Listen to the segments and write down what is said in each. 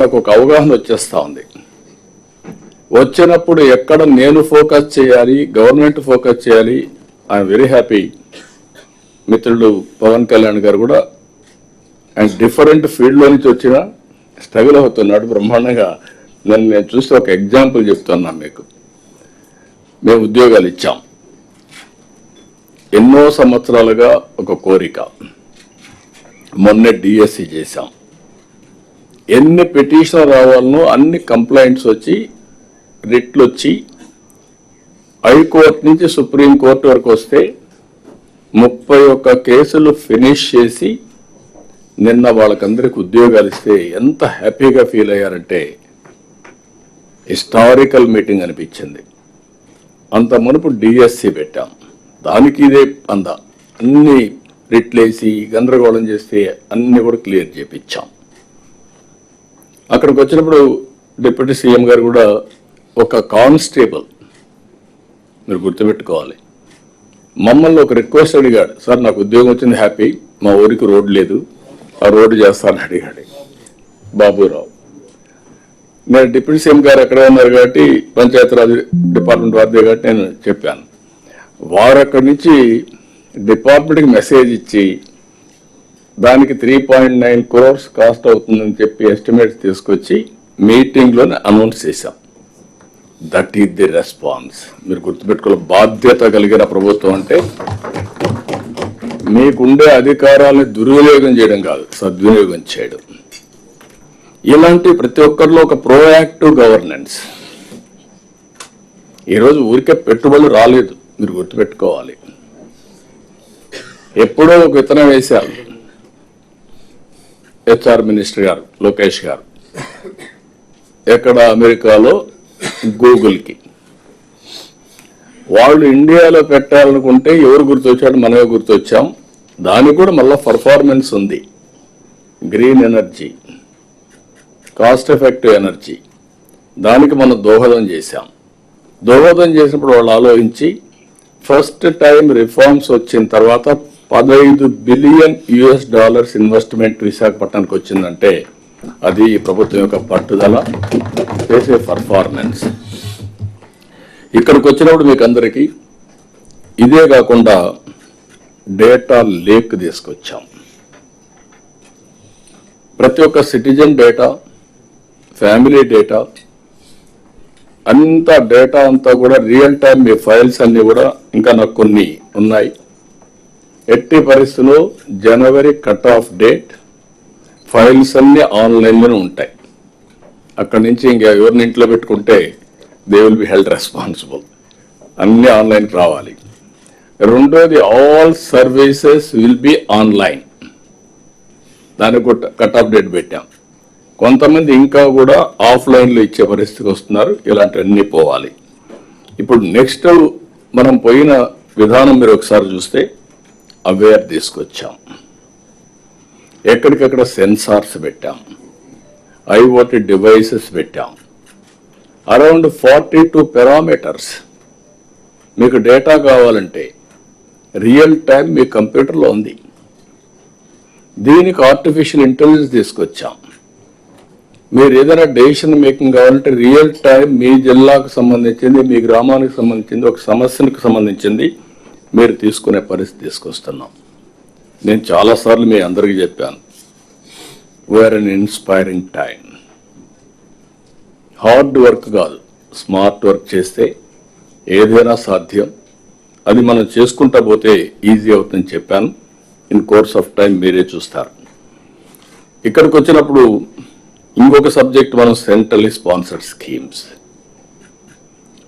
నాకు ఒక అవగాహన వచ్చేస్తా ఉంది. వచ్చినప్పుడు ఎక్కడ నేను ఫోకస్ చేయాలి, గవర్నమెంట్ ఫోకస్ చేయాలి. I'm very happy. మిత్రుడు పవన్ కళ్యాణ్ గారు కూడా అండ్ డిఫరెంట్ ఫీల్డ్లో నుంచి వచ్చిన స్ట్రగుల్ అవుతున్నాడు బ్రహ్మాండంగా. నేను చూస్తే ఒక ఎగ్జాంపుల్ చెప్తున్నా మీకు. మేము ఉద్యోగాలు ఇచ్చాం. ఎన్నో సంవత్సరాలుగా ఒక కోరిక. మొన్నే డిఎస్సి చేశాం. ఎన్ని పిటిషన్ రావాలనో అన్ని కంప్లైంట్స్ వచ్చి, రిట్లు వచ్చి, హైకోర్టు నుంచి సుప్రీంకోర్టు వరకు వస్తే 31 కేసులు ఫినిష్ చేసి నిన్న వాళ్ళకందరికి ఉద్యోగాలు ఇస్తే ఎంత హ్యాపీగా ఫీల్ అయ్యారంటే హిస్టారికల్ మీటింగ్ అనిపించింది. అంత మునుపు డిఎస్సి పెట్టాం. దానికి ఇదే అన్ని రిట్లేసి గందరగోళం చేస్తే అన్ని కూడా క్లియర్ చేపించాం. అక్కడికి వచ్చినప్పుడు డిప్యూటీ సీఎం గారు కూడా ఒక కానిస్టేబుల్, మీరు గుర్తుపెట్టుకోవాలి, మమ్మల్ని ఒక రిక్వెస్ట్ అడిగాడు. సార్ నాకు ఉద్యోగం వచ్చింది, హ్యాపీ, మా ఊరికి రోడ్డు లేదు, ఆ రోడ్డు చేస్తానని అడిగాడు బాబురావు. నేను డిప్యూటీ సీఎం గారు ఎక్కడ ఉన్నారు కాబట్టి పంచాయతీరాజ్ డిపార్ట్మెంట్ వారిదే కాబట్టి నేను చెప్పాను. వారు అక్కడి నుంచి డిపార్ట్మెంట్కి మెసేజ్ ఇచ్చి దానికి 3.9 crores కాస్ట్ అవుతుందని చెప్పి ఎస్టిమేట్స్ తీసుకొచ్చి మీటింగ్లోనే అనౌన్స్ చేశాం. That is the response. మీరు గుర్తుపెట్టుకోవాలి, బాధ్యత కలిగిన ప్రభుత్వం అంటే మీకుండే అధికారాలను దుర్వినియోగం చేయడం కాదు, సద్వినియోగం చేయడం. ఇలాంటి ప్రతి ఒక్కరిలో ఒక ప్రోయాక్టివ్ గవర్నెన్స్. ఈరోజు ఊరికే పెట్టుబడులు రాలేదు, మీరు గుర్తుపెట్టుకోవాలి. ఎప్పుడో ఒక విత్తనం వేశారు హెచ్ఆర్ మినిస్టర్ గారు లోకేష్ గారు, ఎక్కడ అమెరికాలో గూగుల్కి. వాళ్ళు ఇండియాలో పెట్టాలనుకుంటే ఎవరు గుర్తొచ్చాడు, మనమే గుర్తొచ్చాం. దానికి కూడా మళ్ళీ పర్ఫార్మెన్స్ ఉంది. Green energy, cost effective energy, దానికి మనం దోహదం చేశాం. దోహదం చేసినప్పుడు వాళ్ళు ఆలోచించి ఫస్ట్ టైం రిఫార్మ్స్ వచ్చిన తర్వాత $15 బిలియన్ ఇన్వెస్ట్మెంట్ విశాఖపట్నానికి వచ్చిందంటే అది ఈ ప్రభుత్వం యొక్క పట్టుదల, చేసే పర్ఫార్మెన్స్. ఇక్కడికి వచ్చినప్పుడు మీకు అందరికీ ఇదే కాకుండా డేటా లేక్ తీసుకొచ్చాం. ప్రతి ఒక్క సిటిజన్ డేటా, ఫ్యామిలీ డేటా, అంతా డేటా అంతా కూడా రియల్ టైం. మీ ఫైల్స్ అన్ని కూడా ఇంకా నాకు కొన్ని ఉన్నాయి. ఎట్టి పరిస్థితుల్లో జనవరి కట్ ఆఫ్ డేట్, ఫైల్స్ అన్ని ఆన్లైన్లోనే ఉంటాయి. అక్కడి నుంచి ఇంకా ఎవరిని ఇంట్లో పెట్టుకుంటే they will be held responsible. అన్ని ఆన్లైన్కి రావాలి. రెండోది, all services will be online. దానికి కట్ ఆఫ్ డేట్ పెట్టాం. కొంతమంది ఇంకా కూడా ఆఫ్లైన్లో ఇచ్చే పరిస్థితికి వస్తున్నారు. ఇలాంటివన్నీ పోవాలి. ఇప్పుడు నెక్స్ట్ మనం పోయిన విధానం మీరు ఒకసారి చూస్తే అవేర్ తీసుకొచ్చాం. ఎక్కడికక్కడ సెన్సార్స్ పెట్టాం, ఐఓటీ డివైసెస్ పెట్టాం. Around 42 parameters. మీకు డేటా కావాలంటే రియల్ టైం మీ కంప్యూటర్లో ఉంది. దీనికి ఆర్టిఫిషియల్ ఇంటెలిజెన్స్ తీసుకొచ్చాం. మీరు ఏదైనా డెసిషన్ మేకింగ్ కావాలంటే రియల్ టైం మీ జిల్లాకు సంబంధించింది, మీ గ్రామానికి సంబంధించింది, ఒక సమస్యకు సంబంధించింది మీరు తీసుకునే పరిస్థితి తీసుకొస్తున్నాం. నేను చాలాసార్లు మీ అందరికీ చెప్పాను, we are an inspiring time. Hard work కాదు, స్మార్ట్ వర్క్ చేస్తే ఏదైనా సాధ్యం. అది మనం చేసుకుంటా పోతే ఈజీ అవుతుందని చెప్పాను. ఇన్ కోర్స్ ఆఫ్ టైం మీరే చూస్తారు. ఇక్కడికి వచ్చినప్పుడు ఇంకొక సబ్జెక్ట్, మనం centrally sponsored schemes.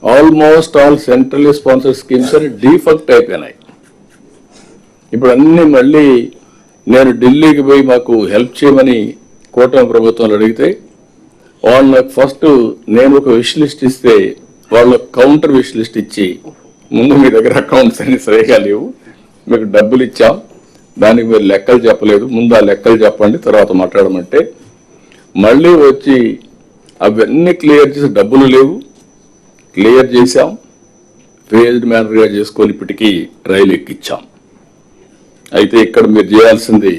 Almost all centrally sponsored schemes అని డిఫెక్ట్ అయిపోయినాయి. ఇప్పుడు అన్ని మళ్ళీ నేను ఢిల్లీకి పోయి మాకు హెల్ప్ చేయమని కూటమి ప్రభుత్వాలు అడిగితే వాళ్ళు నాకు ఫస్ట్ నేను ఒక విష్ లిస్ట్ ఇస్తే వాళ్ళు కౌంటర్ విష్ లిస్ట్ ఇచ్చి, ముందు మీ దగ్గర అకౌంట్స్ అన్ని సరిగా లేవు, మీకు డబ్బులు ఇచ్చాం, దానికి మీరు లెక్కలు చెప్పలేదు, ముందు ఆ లెక్కలు చెప్పండి తర్వాత మాట్లాడమంటే మళ్ళీ వచ్చి అవన్నీ క్లియర్ చేసి డబ్బులు లేవు, క్లియర్ చేశాం, ఫేజ్డ్ మేనర్గా చేసుకొని ఇప్పటికీ రైలు ఎక్కించాం. అయితే ఇక్కడ మీరు చేయాల్సింది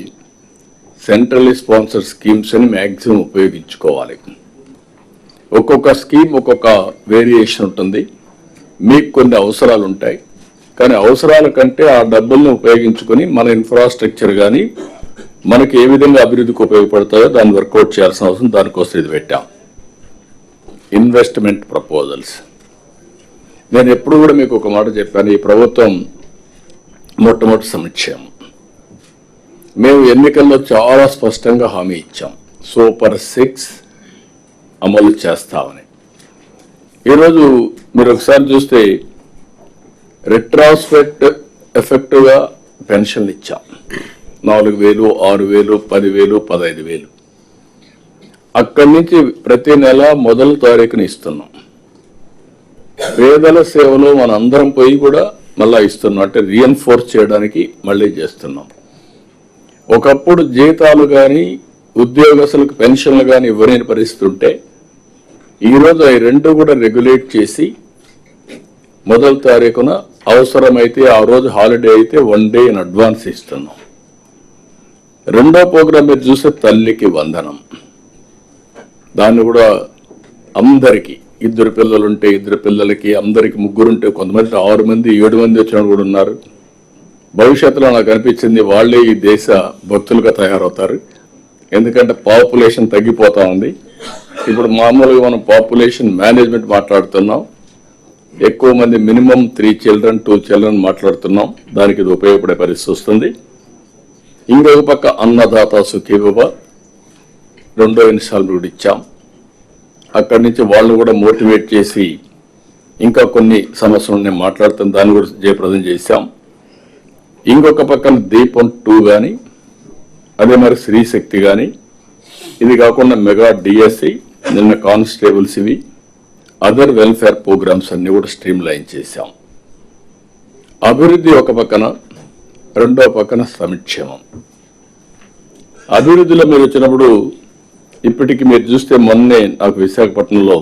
సెంట్రల్లీ స్పాన్సర్ స్కీమ్స్ అని మ్యాక్సిమం ఉపయోగించుకోవాలి. ఒక్కొక్క స్కీమ్ ఒక్కొక్క వేరియేషన్ ఉంటుంది. మీకు కొన్ని అవసరాలు ఉంటాయి, కానీ అవసరాల కంటే ఆ డబ్బుల్ని ఉపయోగించుకొని మన ఇన్ఫ్రాస్ట్రక్చర్ కానీ మనకి ఏ విధంగా అభివృద్ధికి ఉపయోగపడతాయో దాన్ని వర్కౌట్ చేయాల్సిన అవసరం, దానికోసం ఇది పెట్టాం. Investment proposals. నేను ఎప్పుడు కూడా మీకు ఒక మాట చెప్పాను, ఈ ప్రభుత్వం మొట్టమొదటి సంక్షేమం. మేము ఎన్నికల్లో చాలా స్పష్టంగా హామీ ఇచ్చాం, సూపర్ 6 అమలు చేస్తామని. ఈరోజు మీరు ఒకసారి చూస్తే రెట్రాస్పెక్ట్ ఎఫెక్టివ్గా పెన్షన్లు ఇచ్చాం. 4,000, 6,000, 10,000, 15,000. అక్కడి నుంచి ప్రతి నెల 1వ తారీఖున ఇస్తున్నాం. పేదల సేవలో మన అందరం పోయి కూడా మళ్ళా ఇస్తున్నాం, అంటే రీఎన్ఫోర్స్ చేయడానికి మళ్ళీ చేస్తున్నాం. ఒకప్పుడు జీతాలు కానీ ఉద్యోగస్తులకు పెన్షన్లు కానీ ఇవ్వలేని పరిస్థితి ఉంటే ఈరోజు అవి రెండు కూడా రెగ్యులేట్ చేసి 1వ తారీఖున అవసరమైతే ఆ రోజు హాలిడే అయితే 1 డే ఇన్ అడ్వాన్స్ ఇస్తున్నాం. రెండో ప్రోగ్రాం మీరు చూస్తే తల్లికి వందనం. దాన్ని కూడా అందరికీ, 2 పిల్లలుంటే 2 పిల్లలకి, అందరికి 3 ఉంటే, కొంతమంది 6 మంది 7 మంది వచ్చిన కూడా ఉన్నారు. భవిష్యత్తులో నాకు అనిపించింది వాళ్ళే ఈ దేశ భక్తులుగా తయారవుతారు. ఎందుకంటే పాపులేషన్ తగ్గిపోతా ఉంది. ఇప్పుడు మామూలుగా మనం పాపులేషన్ మేనేజ్మెంట్ మాట్లాడుతున్నాం, ఎక్కువ మంది మినిమం 3 children 2 children మాట్లాడుతున్నాం. దానికి ఇది ఉపయోగపడే పరిస్థితి వస్తుంది. ఇంకొక పక్క అన్నదాత సుఖీభవ 2వ ఇన్స్టాల్మెంట్ ఇచ్చాం. అక్కడి నుంచి వాళ్ళు కూడా మోటివేట్ చేసి ఇంకా కొన్ని సమస్యలు నేను మాట్లాడుతాను, దాన్ని కూడా జయప్రదం చేశాం. ఇంకొక పక్కన దీపం 2 కానీ, అదే మరి శ్రీశక్తి కానీ, ఇది కాకుండా మెగా డిఎస్సి, నిన్న కానిస్టేబుల్స్, ఇవి అదర్ వెల్ఫేర్ ప్రోగ్రామ్స్ అన్ని కూడా స్ట్రీమ్ లైన్ చేశాం. అభివృద్ధి ఒక పక్కన, రెండో పక్కన సంక్షేమం. అభివృద్ధిలో మీరు వచ్చినప్పుడు ఇప్పటికి మీరు చూస్తే మొన్నే నాకు విశాఖపట్నంలో